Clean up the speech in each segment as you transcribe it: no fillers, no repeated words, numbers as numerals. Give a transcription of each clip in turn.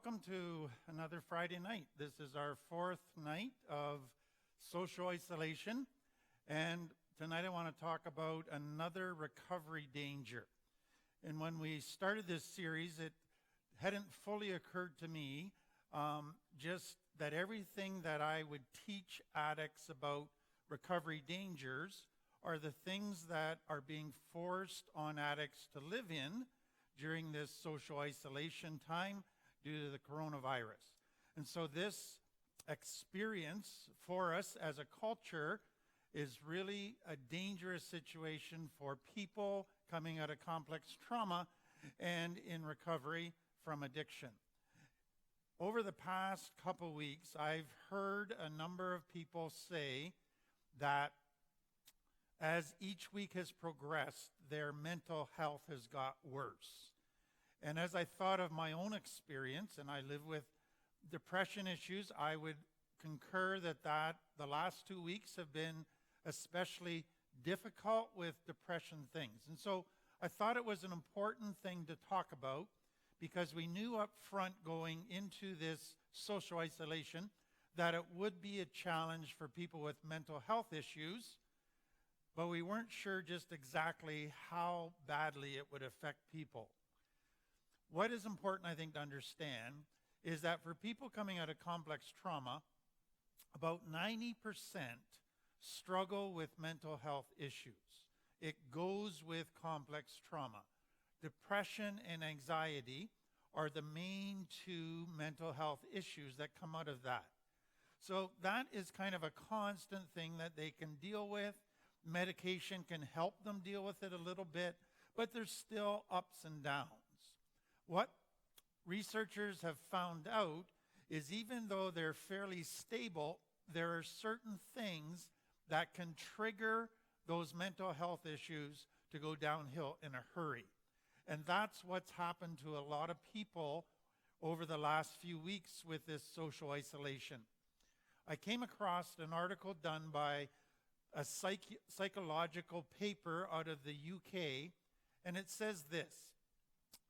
Welcome to another Friday night. This is our fourth night of social isolation, and tonight I want to talk about another recovery danger. And when we started this series, it hadn't fully occurred to me just that everything that I would teach addicts about recovery dangers are the things that are being forced on addicts to live in during this social isolation time due to the coronavirus. And so this experience for us as a culture is really a dangerous situation for people coming out of complex trauma and in recovery from addiction. Over the past couple weeks, I've heard a number of people say that as each week has progressed, their mental health has got worse. And as I thought of my own experience, and I live with depression issues, I would concur that the last 2 weeks have been especially difficult with depression things. And so I thought it was an important thing to talk about because we knew up front going into this social isolation that it would be a challenge for people with mental health issues, but we weren't sure just exactly how badly it would affect people. What is important, I think, to understand is that for people coming out of complex trauma, about 90% struggle with mental health issues. It goes with complex trauma. Depression and anxiety are the main two mental health issues that come out of that. So that is kind of a constant thing that they can deal with. Medication can help them deal with it a little bit, but there's still ups and downs. What researchers have found out is even though they're fairly stable, there are certain things that can trigger those mental health issues to go downhill in a hurry. And that's what's happened to a lot of people over the last few weeks with this social isolation. I came across an article done by a psychological paper out of the UK, and it says this: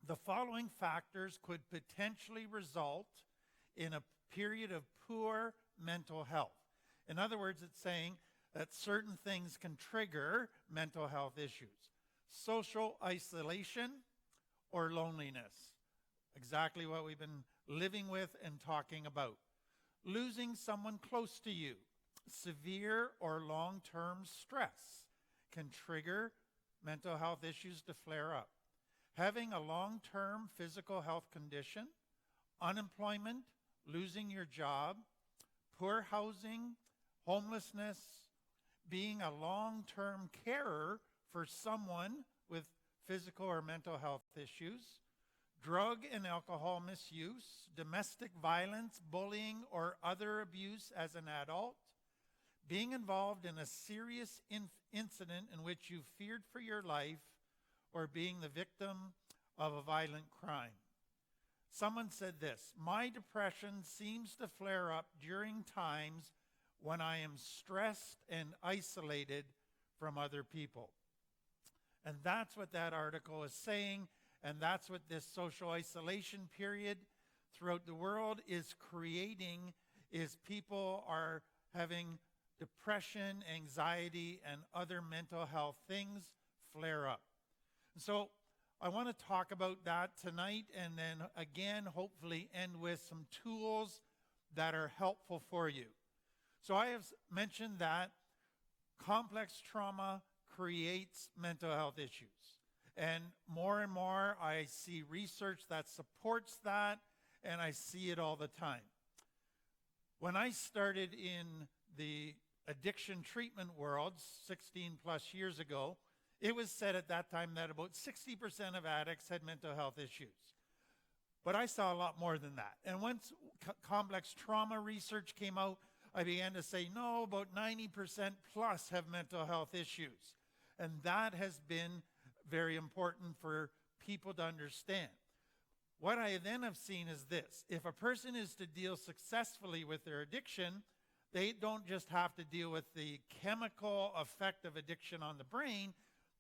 the following factors could potentially result in a period of poor mental health. In other words, it's saying that certain things can trigger mental health issues. Social isolation or loneliness. Exactly what we've been living with and talking about. Losing someone close to you. Severe or long-term stress can trigger mental health issues to flare up. Having a long-term physical health condition, unemployment, losing your job, poor housing, homelessness, being a long-term carer for someone with physical or mental health issues, drug and alcohol misuse, domestic violence, bullying, or other abuse as an adult, being involved in a serious incident in which you feared for your life, or being the victim of a violent crime. Someone said this: my depression seems to flare up during times when I am stressed and isolated from other people. And that's what that article is saying, and that's what this social isolation period throughout the world is creating, is people are having depression, anxiety, and other mental health things flare up. So I want to talk about that tonight, and then again, hopefully end with some tools that are helpful for you. So I have mentioned that complex trauma creates mental health issues. And more I see research that supports that, and I see it all the time. When I started in the addiction treatment world 16 plus years ago, it was said at that time that about 60% of addicts had mental health issues. But I saw a lot more than that. And once complex trauma research came out, I began to say, no, about 90% plus have mental health issues. And that has been very important for people to understand. What I then have seen is this: if a person is to deal successfully with their addiction, they don't just have to deal with the chemical effect of addiction on the brain,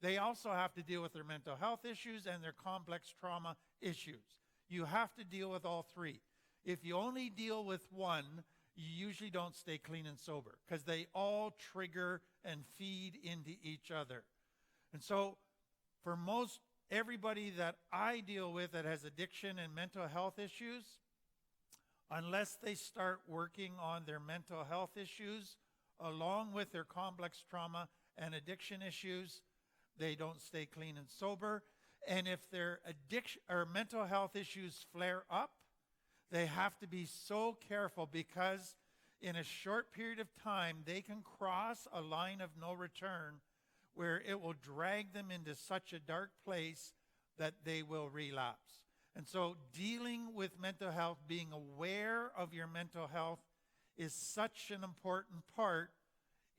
they also have to deal with their mental health issues and their complex trauma issues. You have to deal with all three. if you only deal with one, you usually don't stay clean and sober because they all trigger and feed into each other. And so for most everybody that I deal with that has addiction and mental health issues, unless they start working on their mental health issues along with their complex trauma and addiction issues, they don't stay clean and sober. And if their addiction or mental health issues flare up, they have to be so careful because in a short period of time, they can cross a line of no return where it will drag them into such a dark place that they will relapse. And so dealing with mental health, being aware of your mental health is such an important part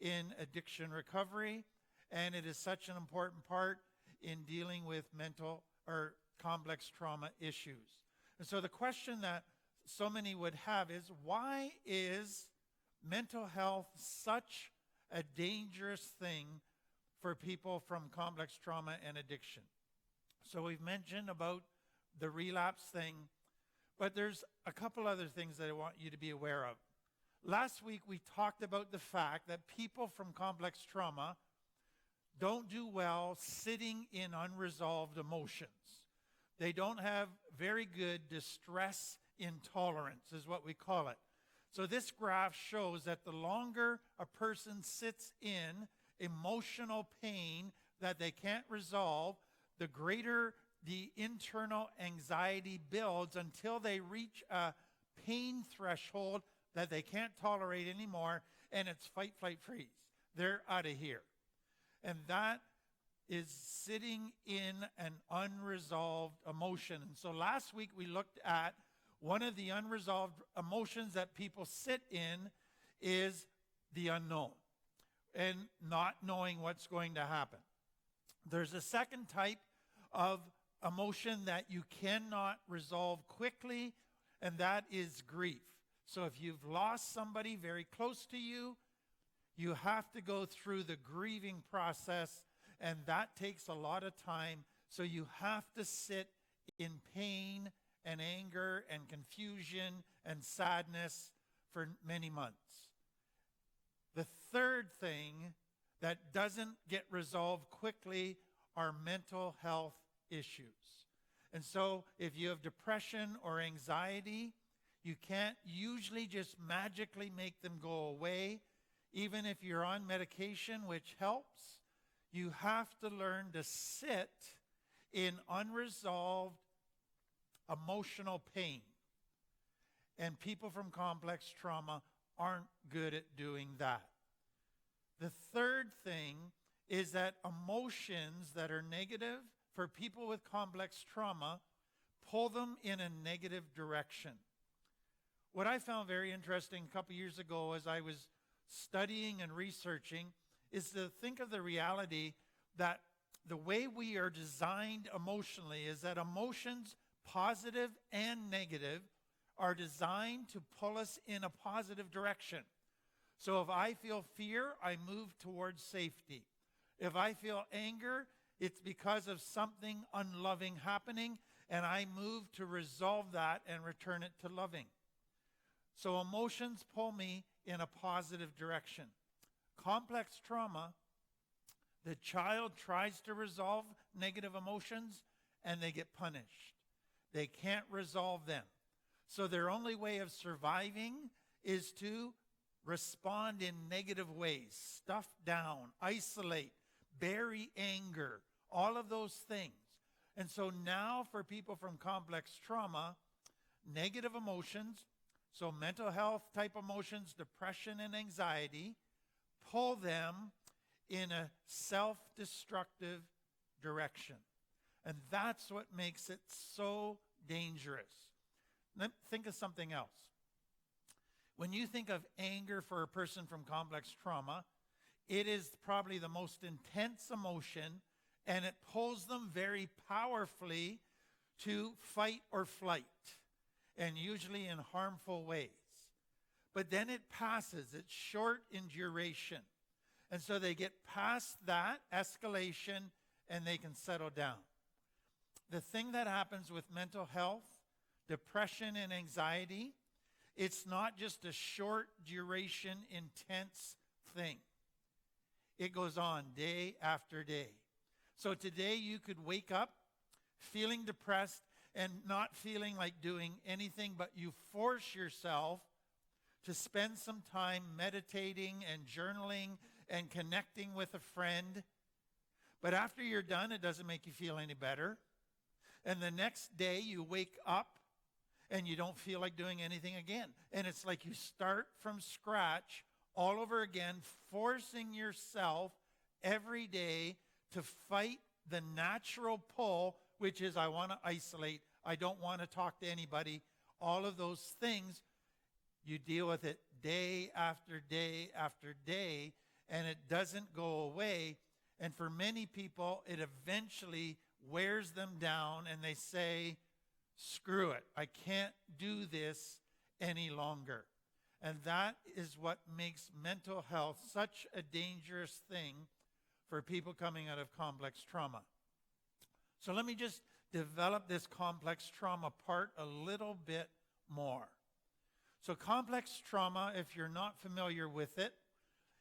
in addiction recovery, and it is such an important part in dealing with mental or complex trauma issues. And so the question that so many would have is, why is mental health such a dangerous thing for people from complex trauma and addiction? So we've mentioned about the relapse thing, but there's a couple other things that I want you to be aware of. Last week we talked about the fact that people from complex trauma don't do well sitting in unresolved emotions. They don't have very good distress intolerance, is what we call it. So this graph shows that the longer a person sits in emotional pain that they can't resolve, the greater the internal anxiety builds until they reach a pain threshold that they can't tolerate anymore, and it's fight, flight, freeze. They're out of here. And that is sitting in an unresolved emotion. And so last week we looked at one of the unresolved emotions that people sit in is the unknown and not knowing what's going to happen. There's a second type of emotion that you cannot resolve quickly, and that is grief. So if you've lost somebody very close to you, you have to go through the grieving process, and that takes a lot of time. So you have to sit in pain and anger and confusion and sadness for many months. The third thing that doesn't get resolved quickly are mental health issues. And so if you have depression or anxiety, you can't usually just magically make them go away. Even if you're on medication, which helps, you have to learn to sit in unresolved emotional pain. And people from complex trauma aren't good at doing that. The third thing is that emotions that are negative for people with complex trauma pull them in a negative direction. What I found very interesting a couple years ago as I was studying and researching is to think of the reality that the way we are designed emotionally is that emotions, positive and negative, are designed to pull us in a positive direction. So if I feel fear, I move towards safety. If I feel anger, it's because of something unloving happening, and I move to resolve that and return it to loving. So emotions pull me in a positive direction. Complex trauma, the child tries to resolve negative emotions and they get punished. They can't resolve them. So their only way of surviving is to respond in negative ways, stuff down, isolate, bury anger, all of those things. And so now for people from complex trauma, negative emotions, so mental health type emotions, depression and anxiety, pull them in a self-destructive direction. And that's what makes it so dangerous. Think of something else. When you think of anger for a person from complex trauma, it is probably the most intense emotion, and it pulls them very powerfully to fight or flight, and usually in harmful ways. But then it passes. It's short in duration. And so they get past that escalation and they can settle down. The thing that happens with mental health, depression and anxiety, it's not just a short duration, intense thing. It goes on day after day. So today you could wake up feeling depressed and not feeling like doing anything, but you force yourself to spend some time meditating and journaling and connecting with a friend. But after you're done, it doesn't make you feel any better. And the next day you wake up and you don't feel like doing anything again. And it's like you start from scratch all over again, forcing yourself every day to fight the natural pull, which is I want to isolate, I don't want to talk to anybody. All of those things, you deal with it day after day after day, and it doesn't go away. And for many people, it eventually wears them down, and they say, screw it, I can't do this any longer. And that is what makes mental health such a dangerous thing for people coming out of complex trauma. So let me just develop this complex trauma part a little bit more. So complex trauma, if you're not familiar with it,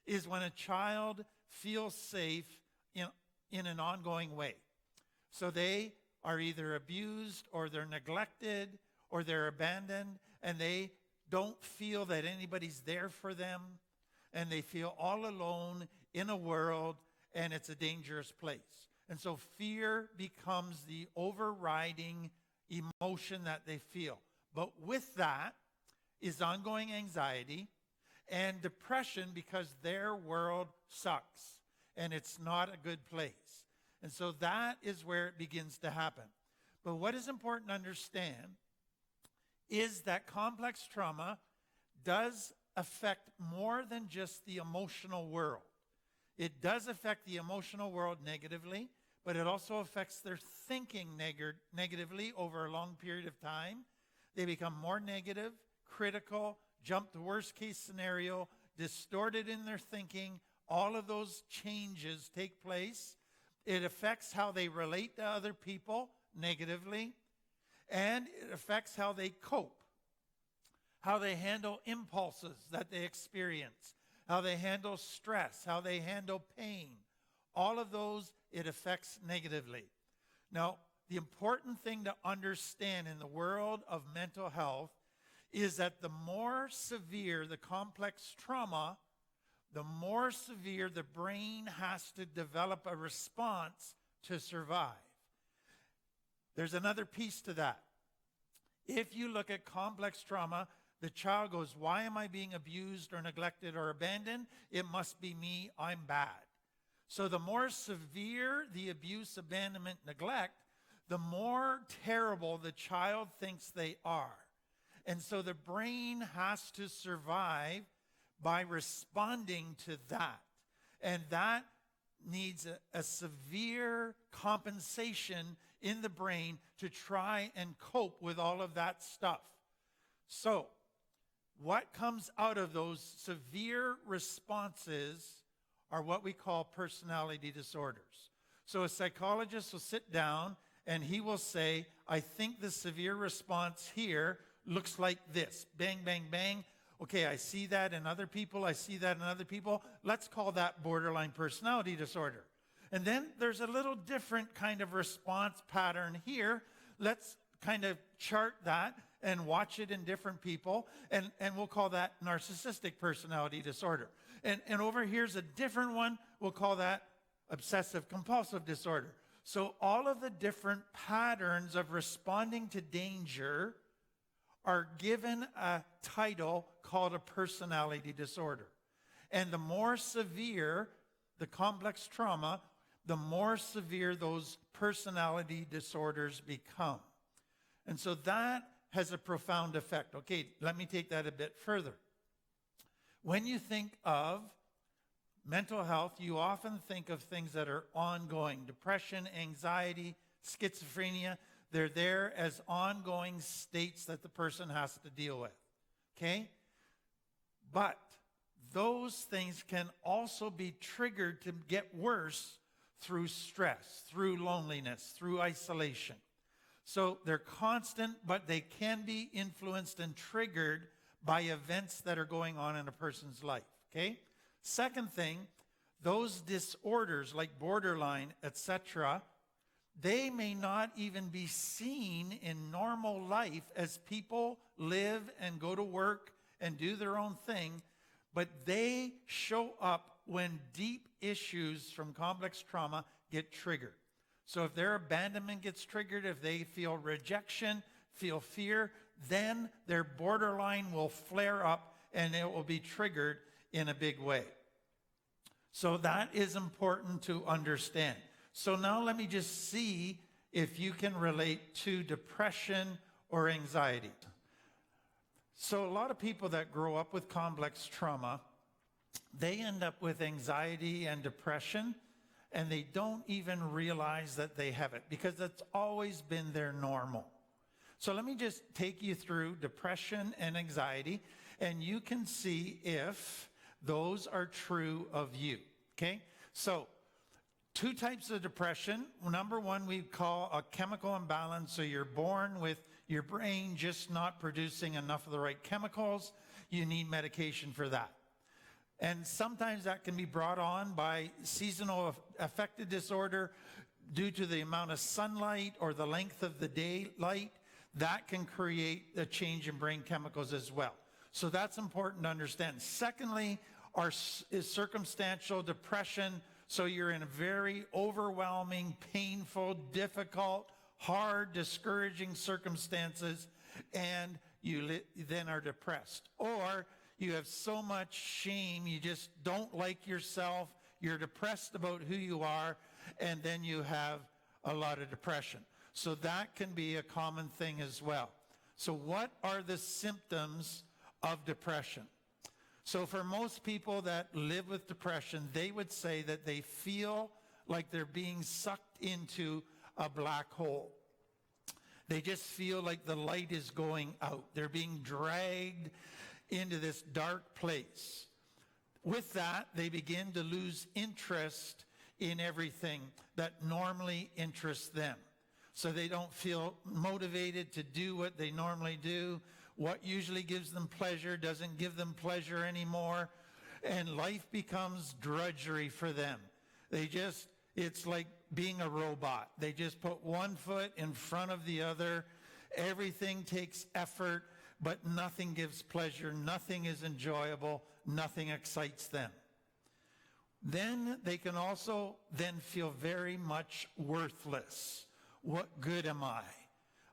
is when a child feels safe in an ongoing way. So they are either abused or they're neglected or they're abandoned, and they don't feel that anybody's there for them, and they feel all alone in a world, and it's a dangerous place. And so fear becomes the overriding emotion that they feel. But with that is ongoing anxiety and depression because their world sucks and it's not a good place. And so that is where it begins to happen. But what is important to understand is that complex trauma does affect more than just the emotional world. It does affect the emotional world negatively, but it also affects their thinking negatively over a long period of time. They become more negative, critical, jump to worst case scenario, distorted in their thinking. All of those changes take place. It affects how they relate to other people negatively, and it affects how they cope, how they handle impulses that they experience, how they handle stress, how they handle pain. All of those, it affects negatively. Now, the important thing to understand in the world of mental health is that the more severe the complex trauma, the more severe the brain has to develop a response to survive. There's another piece to that. If you look at complex trauma, the child goes, why am I being abused or neglected or abandoned? It must be me, I'm bad. So the more severe the abuse, abandonment, neglect, the more terrible the child thinks they are. And so the brain has to survive by responding to that. And that needs a severe compensation in the brain to try and cope with all of that stuff. So what comes out of those severe responses are what we call personality disorders. So a psychologist will sit down and he will say, I think the severe response here looks like this. Bang, bang, bang. Okay, I see that in other people. I see that in other people. Let's call that borderline personality disorder. And then there's a little different kind of response pattern here. Let's kind of chart that and watch it in different people. And we'll call that narcissistic personality disorder. And over here's a different one. We'll call that obsessive compulsive disorder. So all of the different patterns of responding to danger are given a title called a personality disorder. And the more severe the complex trauma, the more severe those personality disorders become. And so that has a profound effect. Okay, let me take that a bit further. When you think of mental health, you often think of things that are ongoing. Depression, anxiety, schizophrenia. They're there as ongoing states that the person has to deal with. Okay? But those things can also be triggered to get worse through stress, through loneliness, through isolation. So they're constant, but they can be influenced and triggered by events that are going on in a person's life, okay? Second thing, those disorders like borderline, etc., they may not even be seen in normal life as people live and go to work and do their own thing, but they show up when deep issues from complex trauma get triggered. So if their abandonment gets triggered, if they feel rejection, feel fear, then their borderline will flare up and it will be triggered in a big way. So that is important to understand. So now let me just see if you can relate to depression or anxiety. So a lot of people that grow up with complex trauma, they end up with anxiety and depression, and they don't even realize that they have it because it's always been their normal. So let me just take you through depression and anxiety, and you can see if those are true of you, okay? So two types of depression. Number one, we call a chemical imbalance. So you're born with your brain just not producing enough of the right chemicals. You need medication for that. And sometimes that can be brought on by seasonal affective disorder due to the amount of sunlight or the length of the daylight. That can create a change in brain chemicals as well. So that's important to understand. Secondly, is circumstantial depression. So you're in a very overwhelming, painful, difficult, hard, discouraging circumstances, and you then are depressed. Or you have so much shame, you just don't like yourself, you're depressed about who you are, and then you have a lot of depression. So that can be a common thing as well. So what are the symptoms of depression? So for most people that live with depression, they would say that they feel like they're being sucked into a black hole. They just feel like the light is going out. They're being dragged into this dark place. With that, they begin to lose interest in everything that normally interests them. So they don't feel motivated to do what they normally do. What usually gives them pleasure doesn't give them pleasure anymore. And life becomes drudgery for them. It's like being a robot. They just put one foot in front of the other. Everything takes effort, but nothing gives pleasure. Nothing is enjoyable. Nothing excites them. Then they can also then feel very much worthless. What good am I?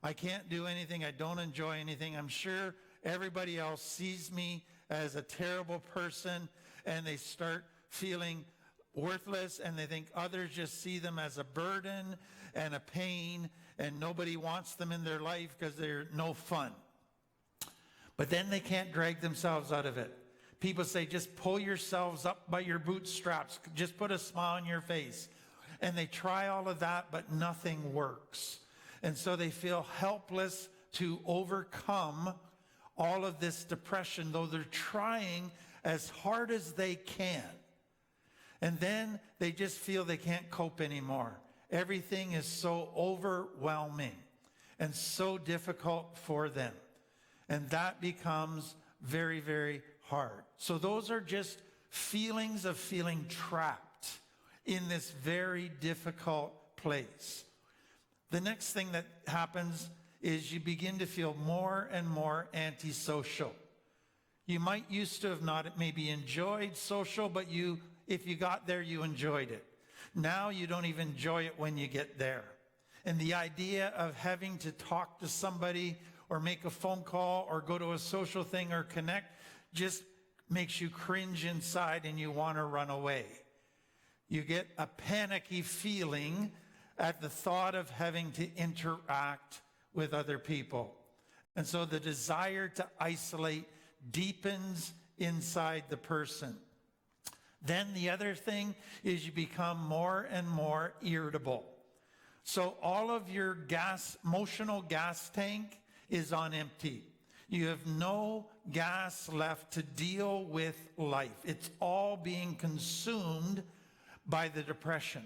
I can't do anything. I don't enjoy anything. I'm sure everybody else sees me as a terrible person, and they start feeling worthless, and they think others just see them as a burden and a pain, and nobody wants them in their life because they're no fun. But then they can't drag themselves out of it. People say, just pull yourselves up by your bootstraps. Just put a smile on your face. And they try all of that, but nothing works. And so they feel helpless to overcome all of this depression, though they're trying as hard as they can. And then they just feel they can't cope anymore. Everything is so overwhelming and so difficult for them. And that becomes very, very hard. So those are just feelings of feeling trapped in this very difficult place. The next thing that happens is you begin to feel more and more antisocial. You might used to have not maybe enjoyed social, but if you got there, you enjoyed it. Now you don't even enjoy it when you get there. And the idea of having to talk to somebody or make a phone call or go to a social thing or connect just makes you cringe inside and you want to run away. You get a panicky feeling at the thought of having to interact with other people. And so the desire to isolate deepens inside the person. Then the other thing is you become more and more irritable. So all of your emotional gas tank is on empty. You have no gas left to deal with life. It's all being consumed by the depression.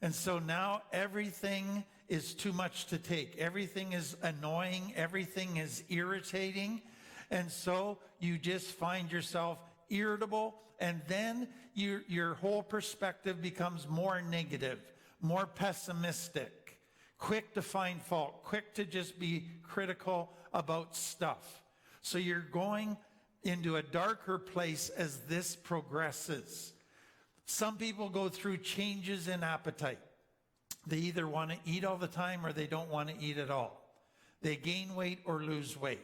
And so now everything is too much to take. Everything is annoying. Everything is irritating. And so you just find yourself irritable, and then your whole perspective becomes more negative, more pessimistic, quick to find fault, quick to just be critical about stuff. So you're going into a darker place as this progresses. Some people go through changes in appetite. They either want to eat all the time or they don't want to eat at all. They gain weight or lose weight.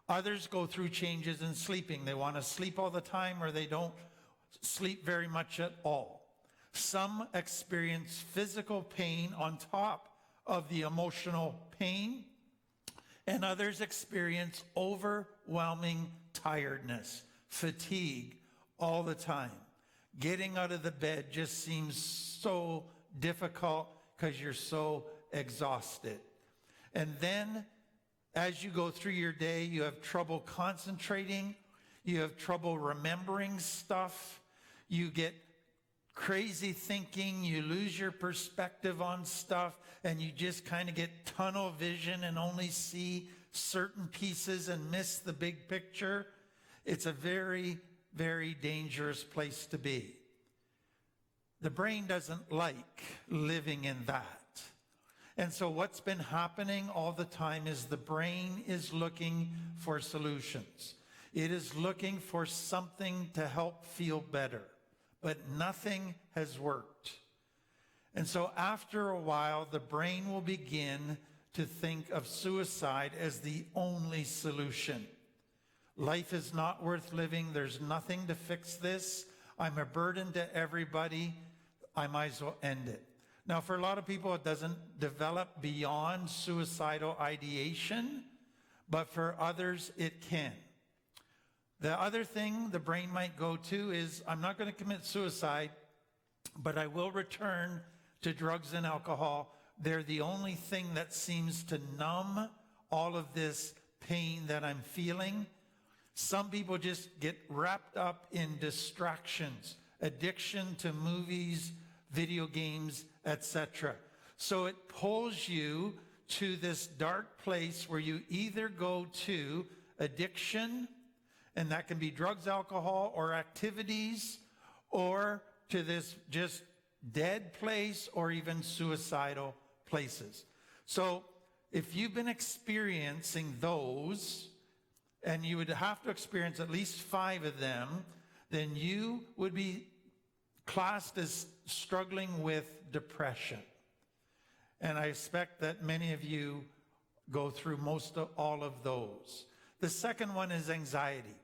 Others go through changes in sleeping. They want to sleep all the time or they don't sleep very much at all. Some experience physical pain on top of the emotional pain, and others experience overwhelming tiredness, fatigue all the time. Getting out of the bed just seems so difficult because you're so exhausted. And then as you go through your day, you have trouble concentrating, you have trouble remembering stuff, you get crazy thinking, you lose your perspective on stuff, and you just kind of get tunnel vision and only see certain pieces and miss the big picture. It's a very, very dangerous place to be. The brain doesn't like living in that. And so what's been happening all the time is the brain is looking for solutions. It is looking for something to help feel better, but nothing has worked. And so after a while, the brain will begin to think of suicide as the only solution. Life is not worth living. There's nothing to fix this. I'm a burden to everybody. I might as well end it. Now, for a lot of people, it doesn't develop beyond suicidal ideation, but for others, it can. The other thing the brain might go to is, I'm not going to commit suicide, but I will return to drugs and alcohol. They're the only thing that seems to numb all of this pain that I'm feeling. Some people just get wrapped up in distractions, addiction to movies, video games, etc. So it pulls you to this dark place where you either go to addiction, and that can be drugs, alcohol, or activities, or to this just dead place, or even suicidal places. So if you've been experiencing those, and you would have to experience at least 5 of them, then you would be classed as struggling with depression. And I expect that many of you go through most of all of those. The second one is anxiety.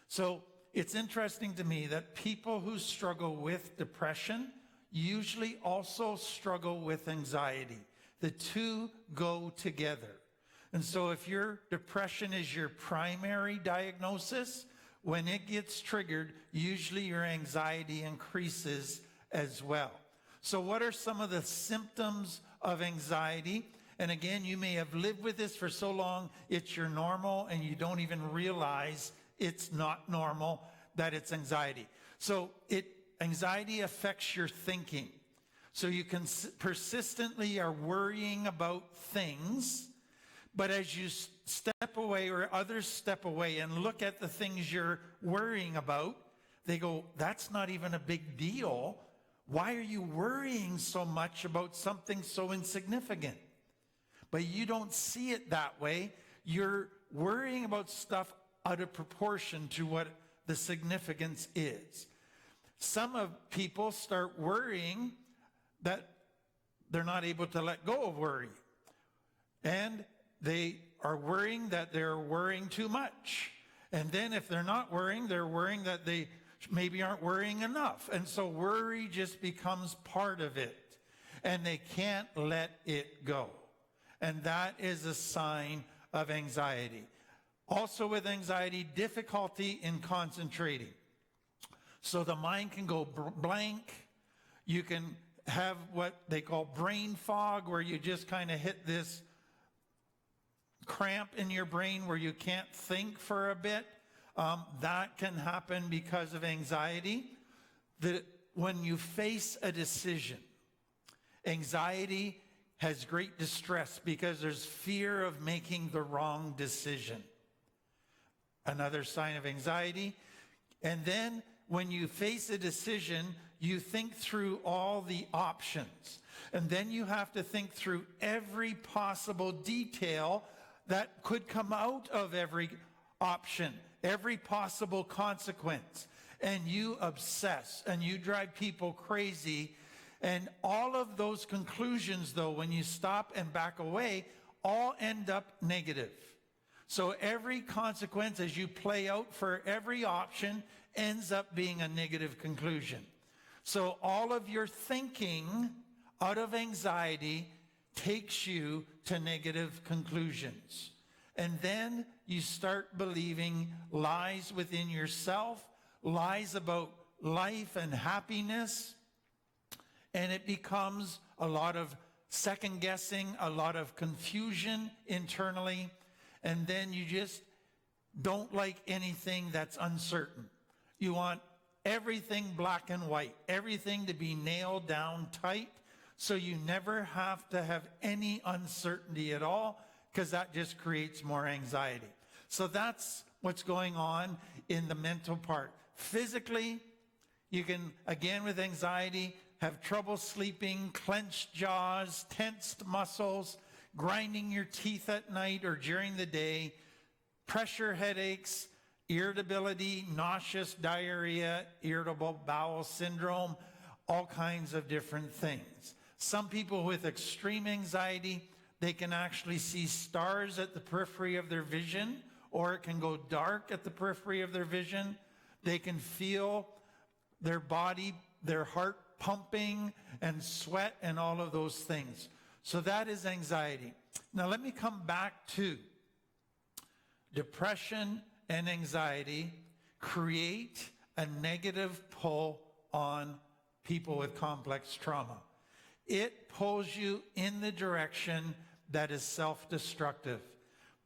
So it's interesting to me that people who struggle with depression usually also struggle with anxiety. The two go together. And so if your depression is your primary diagnosis, when it gets triggered, usually your anxiety increases as well. So what are some of the symptoms of anxiety? And again, you may have lived with this for so long, it's your normal, and you don't even realize it's not normal, that it's anxiety. So anxiety affects your thinking. So you can persistently are worrying about things, but as you step away or others step away and look at the things you're worrying about, they go, that's not even a big deal. Why are you worrying so much about something so insignificant? But you don't see it that way. You're worrying about stuff out of proportion to what the significance is. Some of people start worrying that they're not able to let go of worry. And they are worrying that they're worrying too much. And then if they're not worrying, they're worrying that they maybe aren't worrying enough. And so worry just becomes part of it. And they can't let it go. And that is a sign of anxiety. Also with anxiety, difficulty in concentrating. So the mind can go blank. You can have what they call brain fog, where you just kind of hit this cramp in your brain where you can't think for a bit. That can happen because of anxiety. When you face a decision, anxiety has great distress because there's fear of making the wrong decision. Another sign of anxiety. And then when you face a decision, you think through all the options. And then you have to think through every possible detail that could come out of every option, every possible consequence. And you obsess and you drive people crazy. And all of those conclusions, though, when you stop and back away, all end up negative. So every consequence as you play out for every option ends up being a negative conclusion. So all of your thinking out of anxiety takes you to negative conclusions. And then you start believing lies within yourself, lies about life and happiness, and it becomes a lot of second guessing, a lot of confusion internally, and then you just don't like anything that's uncertain. You want everything black and white, everything to be nailed down tight, so you never have to have any uncertainty at all, because that just creates more anxiety. So that's what's going on in the mental part. Physically, you can, again with anxiety, have trouble sleeping, clenched jaws, tensed muscles, grinding your teeth at night or during the day, pressure headaches, irritability, nauseous diarrhea, irritable bowel syndrome, all kinds of different things. Some people with extreme anxiety, they can actually see stars at the periphery of their vision, or it can go dark at the periphery of their vision. They can feel their body, their heart pumping and sweat and all of those things. So that is anxiety. Now let me come back to depression and anxiety create a negative pull on people with complex trauma. It pulls you in the direction that is self-destructive.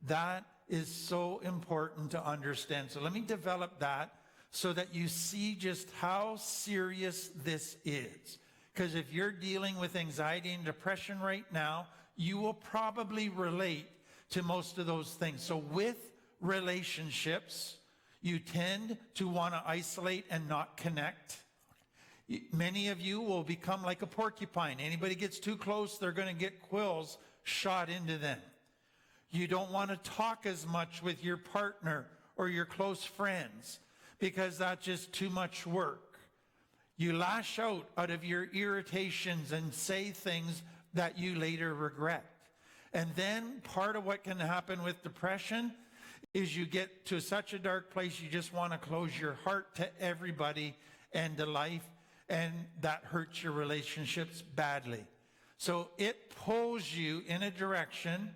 That is so important to understand. So let me develop that so that you see just how serious this is. Because if you're dealing with anxiety and depression right now, you will probably relate to most of those things. So with relationships, you tend to want to isolate and not connect. Many of you will become like a porcupine. Anybody gets too close, they're going to get quills shot into them. You don't want to talk as much with your partner or your close friends because that's just too much work. You lash out of your irritations and say things that you later regret. And then part of what can happen with depression is you get to such a dark place you just want to close your heart to everybody and to life, and that hurts your relationships badly. So it pulls you in a direction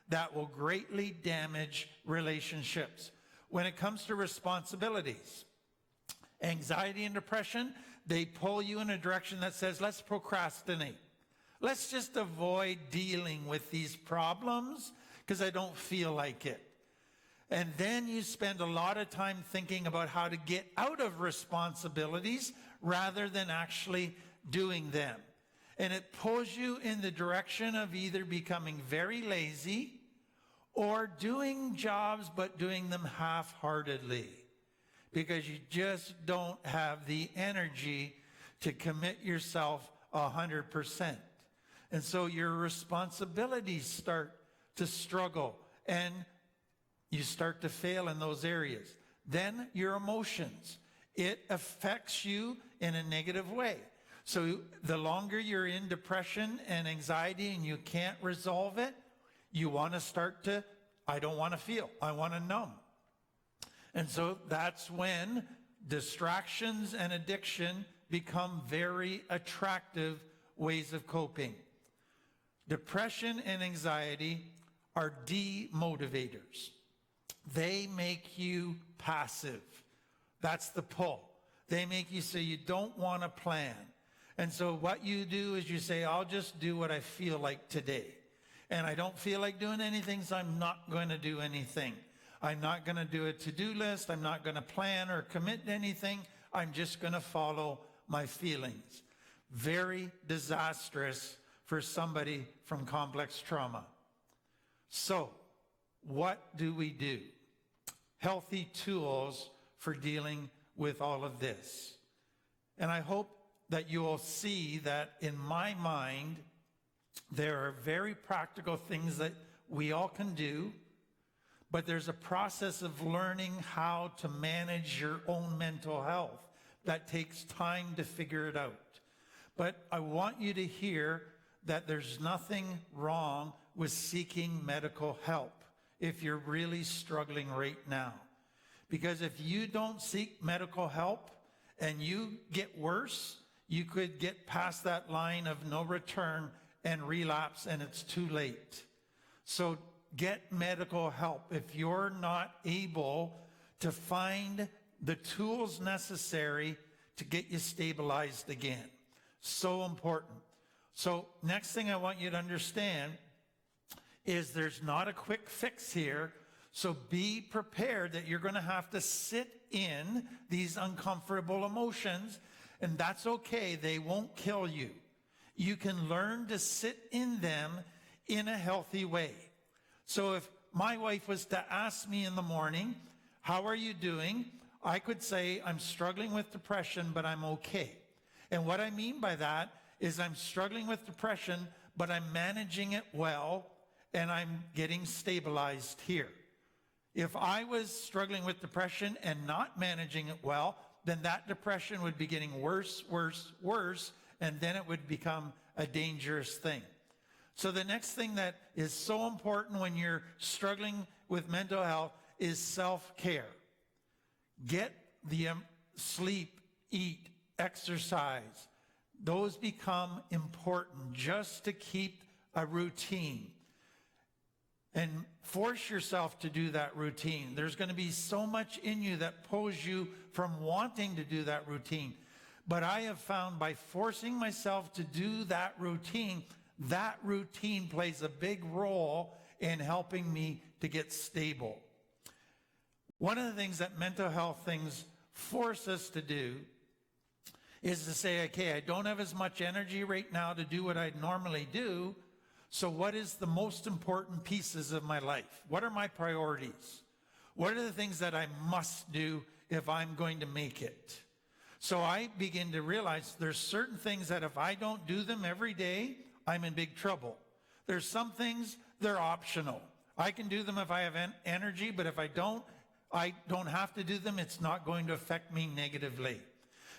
that will greatly damage relationships. When it comes to responsibilities, anxiety and depression, they pull you in a direction that says, let's procrastinate. Let's just avoid dealing with these problems because I don't feel like it. And then you spend a lot of time thinking about how to get out of responsibilities rather than actually doing them. And it pulls you in the direction of either becoming very lazy or doing jobs but doing them half-heartedly because you just don't have the energy to commit yourself 100%. And so your responsibilities start to struggle and you start to fail in those areas. Then your emotions. It affects you in a negative way. So the longer you're in depression and anxiety and you can't resolve it, you want to start to, I don't want to feel, I want to numb. And so that's when distractions and addiction become very attractive ways of coping. Depression and anxiety are demotivators. They make you passive. That's the pull. They make you say you don't want to plan. And so what you do is you say, I'll just do what I feel like today. And I don't feel like doing anything, so I'm not going to do anything. I'm not going to do a to-do list. I'm not going to plan or commit to anything. I'm just going to follow my feelings. Very disastrous for somebody from complex trauma. So, what do we do? Healthy tools for dealing with all of this. And I hope that you will see that in my mind, there are very practical things that we all can do, but there's a process of learning how to manage your own mental health that takes time to figure it out. But I want you to hear that there's nothing wrong with seeking medical help if you're really struggling right now. Because if you don't seek medical help and you get worse, you could get past that line of no return and relapse, and it's too late. So get medical help if you're not able to find the tools necessary to get you stabilized again. So important. So next thing I want you to understand is there's not a quick fix here. So be prepared that you're going to have to sit in these uncomfortable emotions, and that's okay. They won't kill you. You can learn to sit in them in a healthy way. So if my wife was to ask me in the morning, how are you doing? I could say, I'm struggling with depression, but I'm okay. And what I mean by that is I'm struggling with depression, but I'm managing it well, and I'm getting stabilized here. If I was struggling with depression and not managing it well, then that depression would be getting worse, worse, worse, and then it would become a dangerous thing. So the next thing that is so important when you're struggling with mental health is self-care. Get the sleep, eat, exercise. Those become important just to keep a routine. And force yourself to do that routine. There's going to be so much in you that pulls you from wanting to do that routine. But I have found by forcing myself to do that routine plays a big role in helping me to get stable. One of the things that mental health things force us to do is to say, okay, I don't have as much energy right now to do what I normally do. So what is the most important pieces of my life? What are my priorities? What are the things that I must do if I'm going to make it? So I begin to realize there's certain things that if I don't do them every day, I'm in big trouble. There's some things, they're optional. I can do them if I have energy, but if I don't have to do them. It's not going to affect me negatively.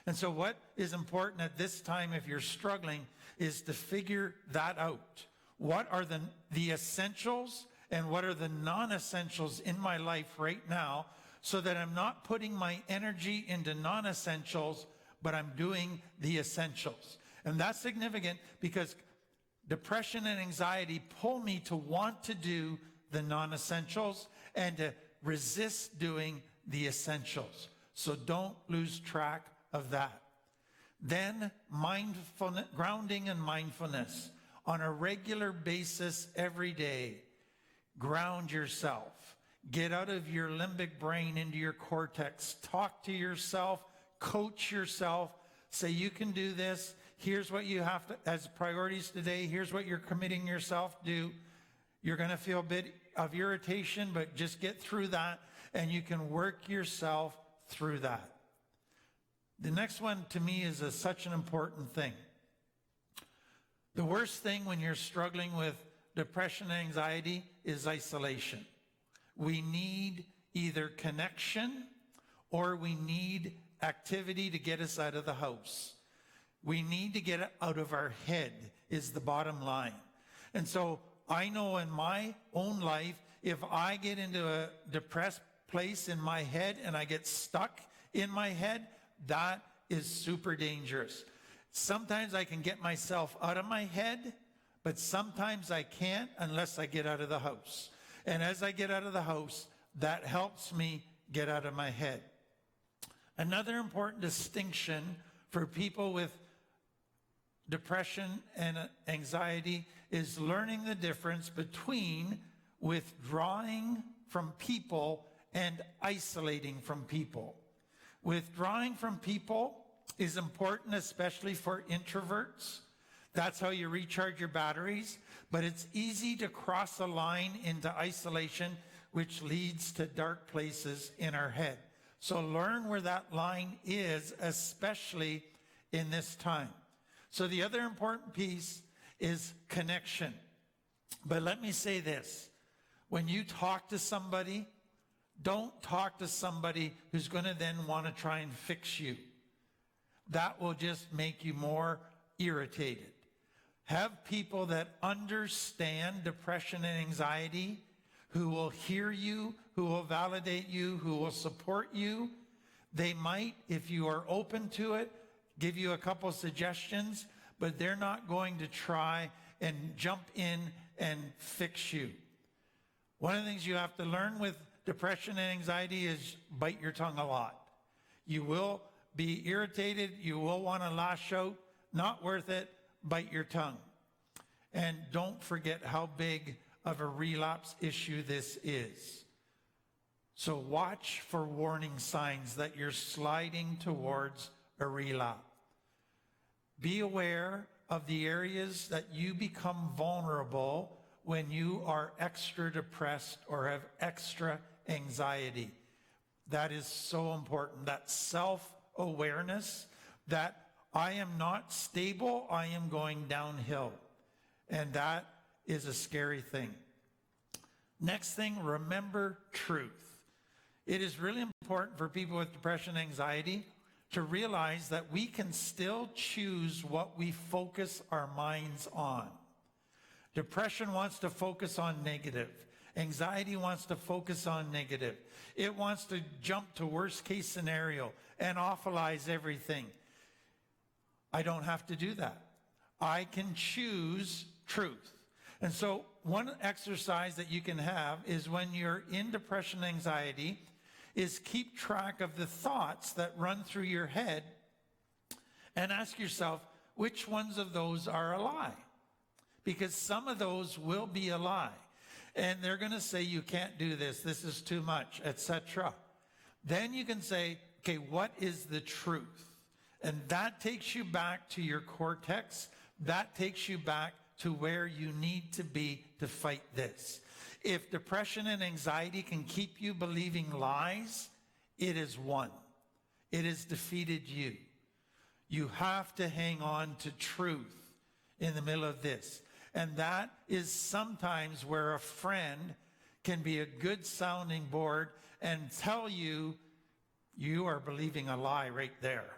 And so what is important at this time if you're struggling is to figure that out. What are the essentials and what are the non-essentials in my life right now, so that I'm not putting my energy into non-essentials, but I'm doing the essentials. And that's significant because depression and anxiety pull me to want to do the non-essentials and to resist doing the essentials. So don't lose track of that. Then mindfulness, grounding and mindfulness. On a regular basis every day, ground yourself. Get out of your limbic brain into your cortex. Talk to yourself. Coach yourself. Say, you can do this. Here's what you have to, as priorities today. Here's what you're committing yourself to do. You're going to feel a bit of irritation, but just get through that, and you can work yourself through that. The next one to me is such an important thing. The worst thing when you're struggling with depression and anxiety is isolation. We need either connection or we need activity to get us out of the house. We need to get it out of our head is the bottom line. And so I know in my own life, if I get into a depressed place in my head and I get stuck in my head, that is super dangerous. Sometimes I can get myself out of my head, but sometimes I can't unless I get out of the house. And as I get out of the house, that helps me get out of my head. Another important distinction for people with depression and anxiety is learning the difference between withdrawing from people and isolating from people. Withdrawing from people is important, especially for introverts. That's how you recharge your batteries. But it's easy to cross a line into isolation, which leads to dark places in our head. So learn where that line is, especially in this time. So the other important piece is connection. But let me say this. When you talk to somebody, don't talk to somebody who's going to then want to try and fix you. That will just make you more irritated. Have people that understand depression and anxiety, who will hear you, who will validate you, who will support you. They might, if you are open to it, give you a couple suggestions, but they're not going to try and jump in and fix you. One of the things you have to learn with depression and anxiety is bite your tongue a lot. You will be irritated. You will want to lash out. Not worth it. Bite your tongue. And don't forget how big of a relapse issue this is. So watch for warning signs that you're sliding towards a relapse. Be aware of the areas that you become vulnerable when you are extra depressed or have extra anxiety. That is so important. That self-awareness that I am not stable, I am going downhill. And that is a scary thing. Next thing, remember truth. It is really important for people with depression and anxiety to realize that we can still choose what we focus our minds on. Depression wants to focus on negative. Anxiety wants to focus on negative. It wants to jump to worst case scenario and awfulize everything. I don't have to do that. I can choose truth. And so one exercise that you can have is when you're in depression and anxiety is keep track of the thoughts that run through your head and ask yourself, which ones of those are a lie? Because some of those will be a lie. And they're going to say, you can't do this. This is too much, etc. Then you can say, okay, what is the truth? And that takes you back to your cortex. That takes you back to where you need to be to fight this. If depression and anxiety can keep you believing lies, it is won. It has defeated you. You have to hang on to truth in the middle of this. And that is sometimes where a friend can be a good sounding board and tell you, you are believing a lie right there.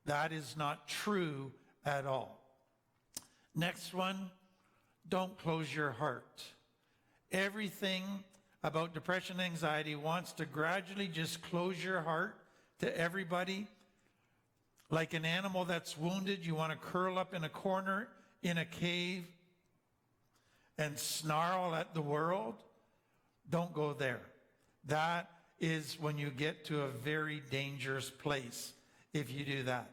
That is not true at all. Next one, don't close your heart. Everything about depression and anxiety wants to gradually just close your heart to everybody. Like an animal that's wounded, you want to curl up in a corner in a cave and snarl at the world. Don't go there. That is when you get to a very dangerous place if you do that.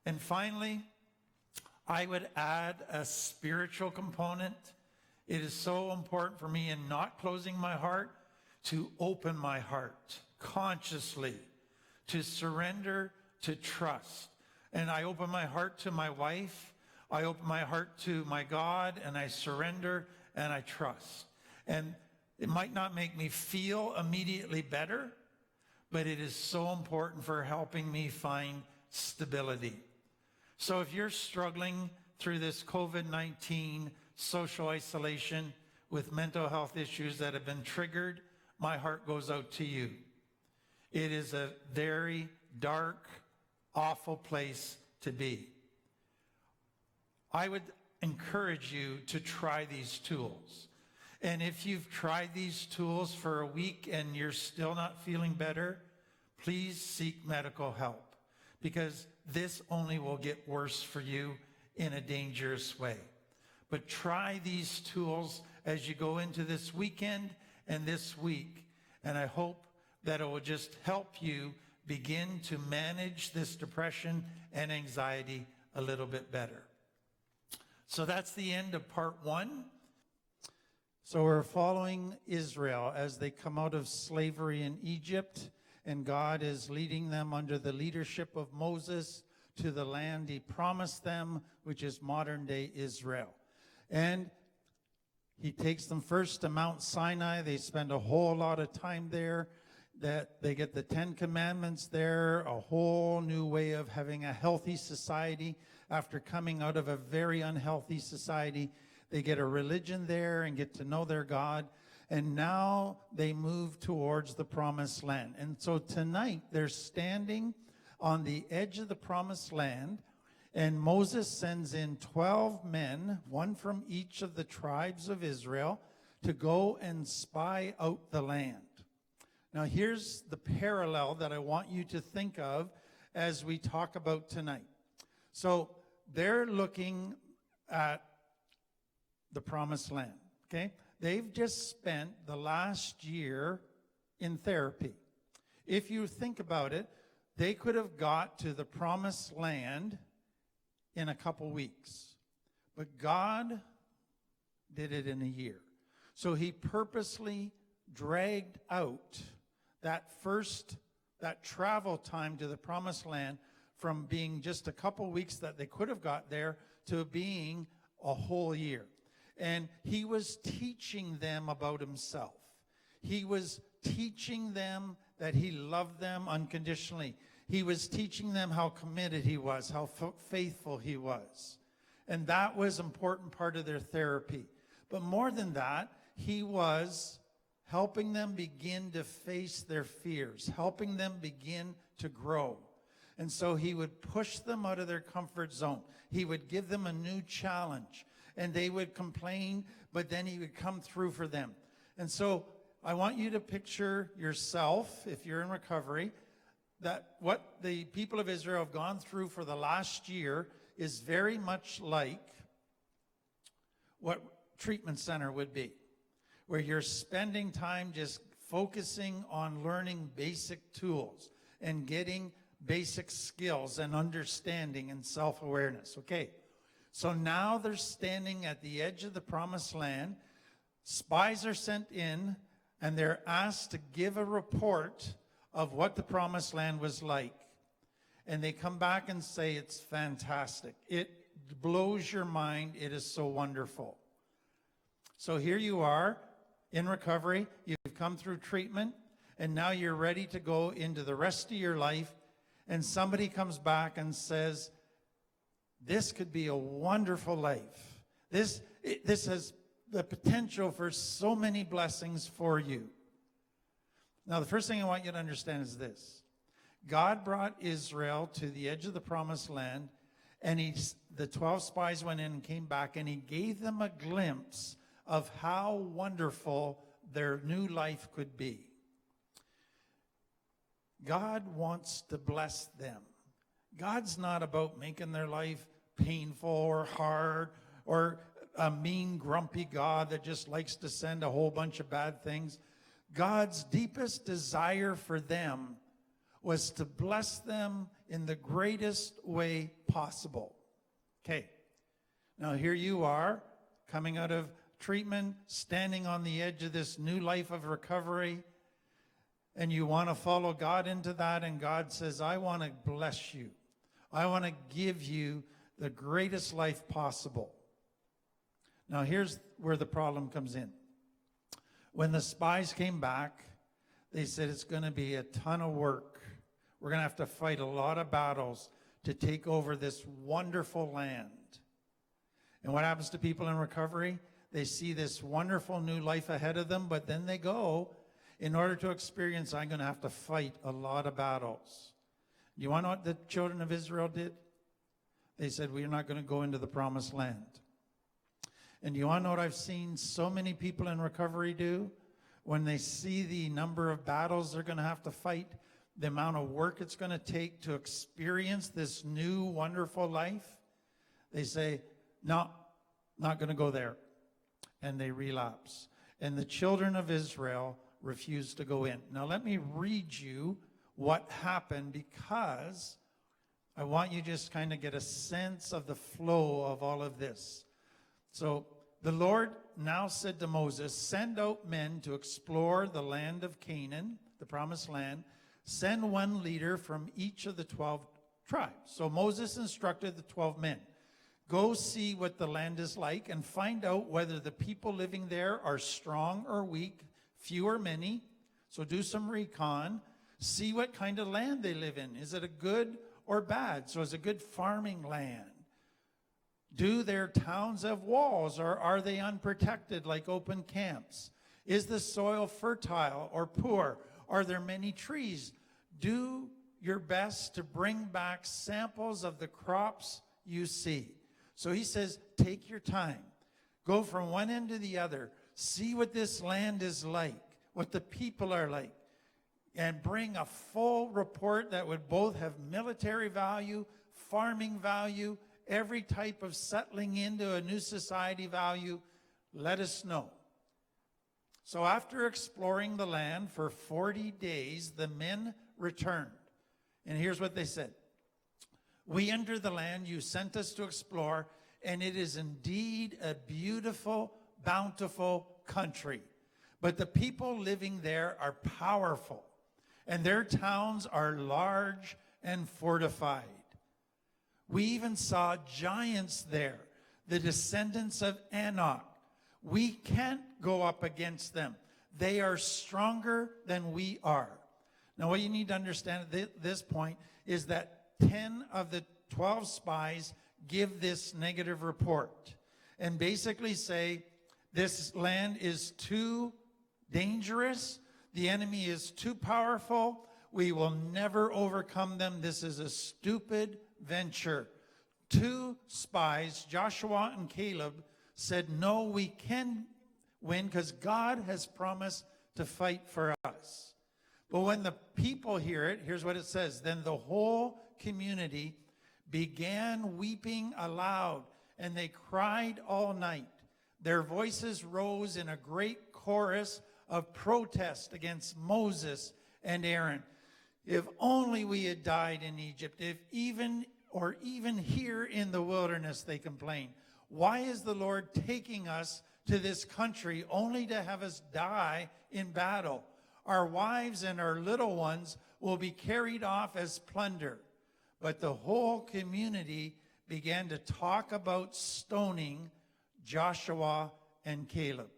And finally, I would add a spiritual component. It is so important for me in not closing my heart to open my heart consciously, to surrender, to trust. And I open my heart to my wife. I open my heart to my God, and I surrender and I trust. And it might not make me feel immediately better, but it is so important for helping me find stability. So if you're struggling through this COVID-19 social isolation with mental health issues that have been triggered, my heart goes out to you. It is a very dark, awful place to be. I would encourage you to try these tools. And if you've tried these tools for a week and you're still not feeling better, please seek medical help, because this only will get worse for you in a dangerous way. But try these tools as you go into this weekend and this week, and I hope that it will just help you begin to manage this depression and anxiety a little bit better. So that's the end of part 1. So we're following Israel as they come out of slavery in Egypt, and God is leading them under the leadership of Moses to the land he promised them, which is modern-day Israel. And he takes them first to Mount Sinai. They spend a whole lot of time there. That they get the 10 Commandments there, a whole new way of having a healthy society. After coming out of a very unhealthy society, they get a religion there and get to know their God. And now they move towards the Promised Land. And so tonight they're standing on the edge of the Promised Land. And Moses sends in 12 men, one from each of the tribes of Israel, to go and spy out the land. Now, here's the parallel that I want you to think of as we talk about tonight. So they're looking at the Promised Land, okay? They've just spent the last year in therapy. If you think about it, they could have got to the Promised Land in a couple weeks. But God did it in a year. So he purposely dragged out that travel time to the Promised Land from being just a couple weeks that they could have got there to being a whole year. And he was teaching them about himself. He was teaching them that he loved them unconditionally. He was teaching them how committed he was, how faithful he was. And that was an important part of their therapy. But more than that, he was helping them begin to face their fears, helping them begin to grow. And so he would push them out of their comfort zone. He would give them a new challenge. And they would complain, but then he would come through for them. And so I want you to picture yourself, if you're in recovery, that what the people of Israel have gone through for the last year is very much like what treatment center would be, where you're spending time just focusing on learning basic tools and getting basic skills and understanding and self-awareness. Okay, so now they're standing at the edge of the Promised Land. Spies are sent in, and they're asked to give a report of what the Promised Land was like. And they come back and say, it's fantastic. It blows your mind. It is so wonderful. So here you are in recovery. You've come through treatment, and now you're ready to go into the rest of your life. And somebody comes back and says, this could be a wonderful life. This has the potential for so many blessings for you. Now, the first thing I want you to understand is this. God brought Israel to the edge of the Promised Land, and the 12 spies went in and came back, and he gave them a glimpse of how wonderful their new life could be. God wants to bless them. God's not about making their life painful or hard or a mean, grumpy God that just likes to send a whole bunch of bad things. God's deepest desire for them was to bless them in the greatest way possible. Okay, now here you are, coming out of treatment, standing on the edge of this new life of recovery, and you want to follow God into that, and God says, I want to bless you. I want to give you the greatest life possible. Now here's where the problem comes in. When the spies came back, they said it's going to be a ton of work. We're going to have to fight a lot of battles to take over this wonderful land. And what happens to people in recovery? They see this wonderful new life ahead of them, but then they go, in order to experience, I'm going to have to fight a lot of battles. You want to know what the children of Israel did? They said, we're not going to go into the Promised Land. And you want to know what I've seen so many people in recovery do? When they see the number of battles they're going to have to fight, the amount of work it's going to take to experience this new wonderful life, they say, no, not going to go there. And they relapse. And the children of Israel refuse to go in. Now let me read you what happened, because I want you to just kind of get a sense of the flow of all of this. So the Lord now said to Moses, send out men to explore the land of Canaan, the Promised Land. Send one leader from each of the 12 tribes. So Moses instructed the 12 men, go see what the land is like and find out whether the people living there are strong or weak, few or many. So do some recon. See what kind of land they live in. Is it a good or bad? So is it good farming land? Do their towns have walls, or are they unprotected like open camps? Is the soil fertile or poor? Are there many trees? Do your best to bring back samples of the crops you see. So he says, take your time. Go from one end to the other. See what this land is like, what the people are like, and bring a full report that would both have military value, farming value, every type of settling into a new society value. Let us know. So after exploring the land for 40 days, the men returned. And here's what they said. We entered the land you sent us to explore, and it is indeed a beautiful, bountiful country. But the people living there are powerful, and their towns are large and fortified. We even saw giants there, the descendants of Anak. We can't go up against them. They are stronger than we are. Now, what you need to understand at this point is that 10 of the 12 spies give this negative report and basically say this land is too dangerous, the enemy is too powerful, we will never overcome them, this is a stupid venture. 2 spies, Joshua and Caleb, said, no, we can win because God has promised to fight for us. But when the people hear it, here's what it says. Then the whole community began weeping aloud, and they cried all night. Their voices rose in a great chorus of protest against Moses and Aaron. If only we had died in Egypt, even here in the wilderness, they complained. Why is the Lord taking us to this country only to have us die in battle? Our wives and our little ones will be carried off as plunder. But the whole community began to talk about stoning Joshua and Caleb.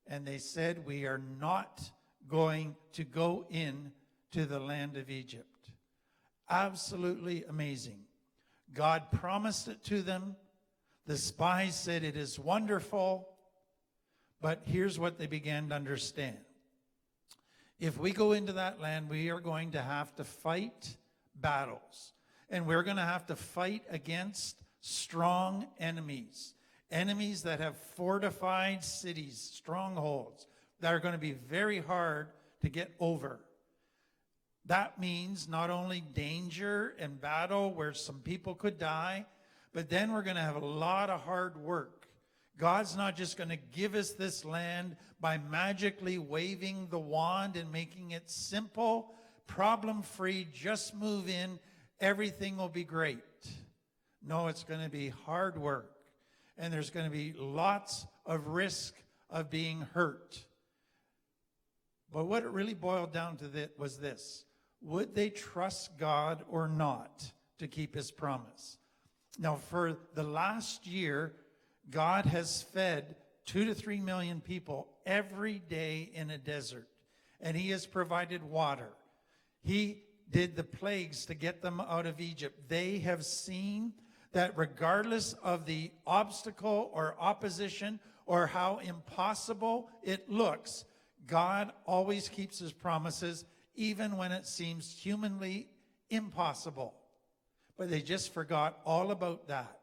And they said, we are not going to go in to the land of Egypt. Absolutely amazing. God promised it to them. The spies said it is wonderful. But here's what they began to understand. If we go into that land, we are going to have to fight battles. And we're going to have to fight against strong enemies. Enemies that have fortified cities, strongholds, that are going to be very hard to get over. That means not only danger and battle where some people could die, but then we're going to have a lot of hard work. God's not just going to give us this land by magically waving the wand and making it simple, problem-free, just move in, everything will be great. No, it's going to be hard work. And there's going to be lots of risk of being hurt. But what it really boiled down to was this. Would they trust God or not to keep his promise? Now, for the last year, God has fed 2 to 3 million people every day in a desert. And he has provided water. He did the plagues to get them out of Egypt. They have seen that regardless of the obstacle or opposition or how impossible it looks, God always keeps his promises, even when it seems humanly impossible. But they just forgot all about that.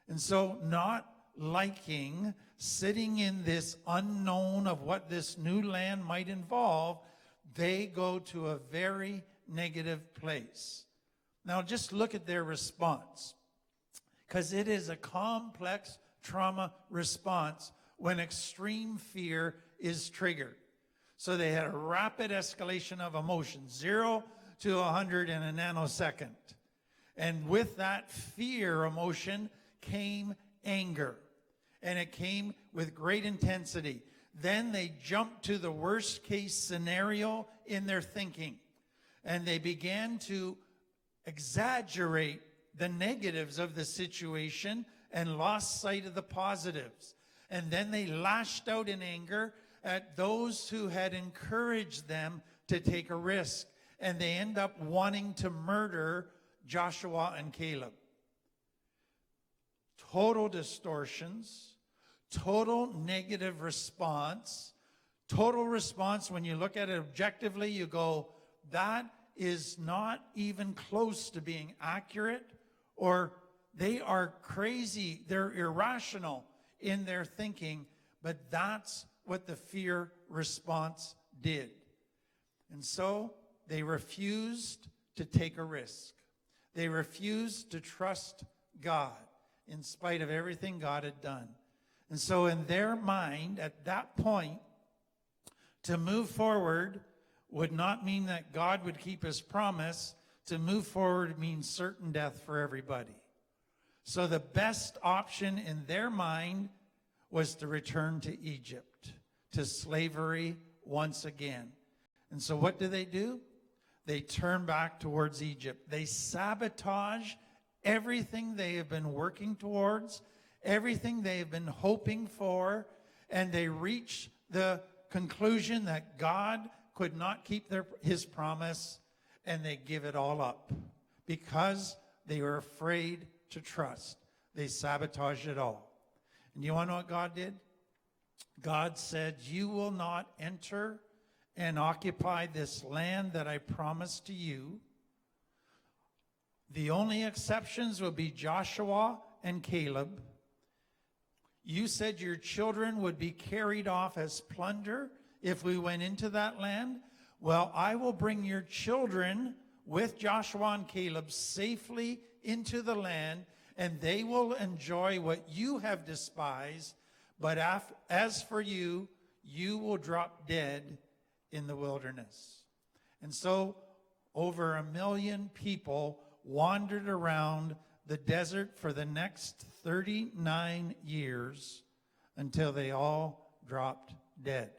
And so, not liking sitting in this unknown of what this new land might involve, they go to a very negative place. Now, just look at their response, because it is a complex trauma response when extreme fear is triggered. So they had a rapid escalation of emotion, 0 to 100 in a nanosecond. And with that fear emotion came anger. And it came with great intensity. Then they jumped to the worst case scenario in their thinking. And they began to exaggerate the negatives of the situation and lost sight of the positives. And then they lashed out in anger at those who had encouraged them to take a risk. And they end up wanting to murder Joshua and Caleb. Total distortions, total negative response. Total response, when you look at it objectively, you go, that is not even close to being accurate, or they are crazy, they're irrational in their thinking, but that's what the fear response did. And so they refused to take a risk. They refused to trust God in spite of everything God had done. And so in their mind, at that point, to move forward would not mean that God would keep his promise. To move forward means certain death for everybody. So the best option in their mind was to return to Egypt, to slavery once again. And so what do? They turn back towards Egypt. They sabotage everything they have been working towards, everything they have been hoping for, and they reach the conclusion that God could not keep his promise, and they give it all up because they were afraid to trust. They sabotaged it all. And you want to know what God did? God said, you will not enter and occupy this land that I promised to you. The only exceptions will be Joshua and Caleb. You said your children would be carried off as plunder if we went into that land. Well, I will bring your children with Joshua and Caleb safely into the land, and they will enjoy what you have despised. But as for you, you will drop dead in the wilderness. And so over 1 million people wandered around the desert for the next 39 years until they all dropped dead,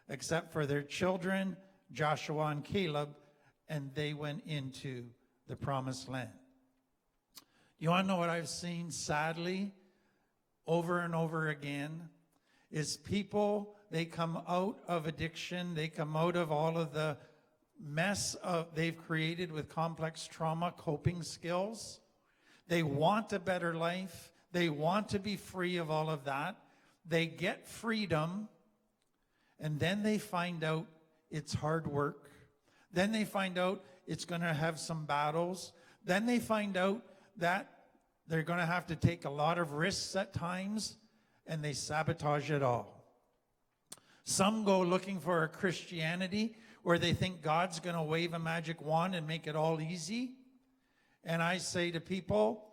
except for their children, Joshua and Caleb, and they went into the promised land. You want to know what I've seen, sadly, over and over again, is people, they come out of addiction, they come out of all of the mess they've created with complex trauma coping skills. They want a better life. They want to be free of all of that. They get freedom, and then they find out it's hard work. Then they find out it's going to have some battles. Then they find out that they're going to have to take a lot of risks at times, and they sabotage it all. Some go looking for a Christianity where they think God's going to wave a magic wand and make it all easy. And I say to people,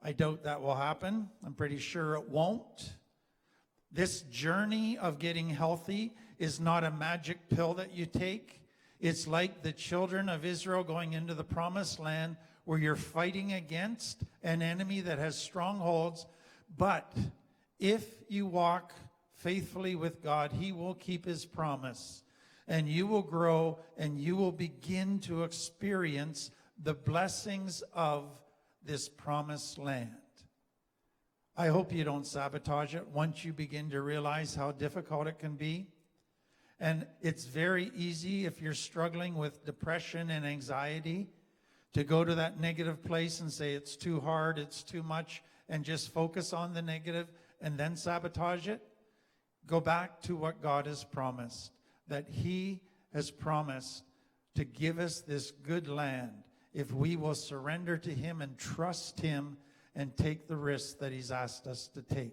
I doubt that will happen. I'm pretty sure it won't. This journey of getting healthy is not a magic pill that you take. It's like the children of Israel going into the promised land where you're fighting against an enemy that has strongholds. But if you walk faithfully with God, he will keep his promise. And you will grow, and you will begin to experience the blessings of this promised land. I hope you don't sabotage it once you begin to realize how difficult it can be. And it's very easy, if you're struggling with depression and anxiety, to go to that negative place and say it's too hard, it's too much, and just focus on the negative and then sabotage it. Go back to what God has promised, that he has promised to give us this good land if we will surrender to him and trust him and take the risks that he's asked us to take.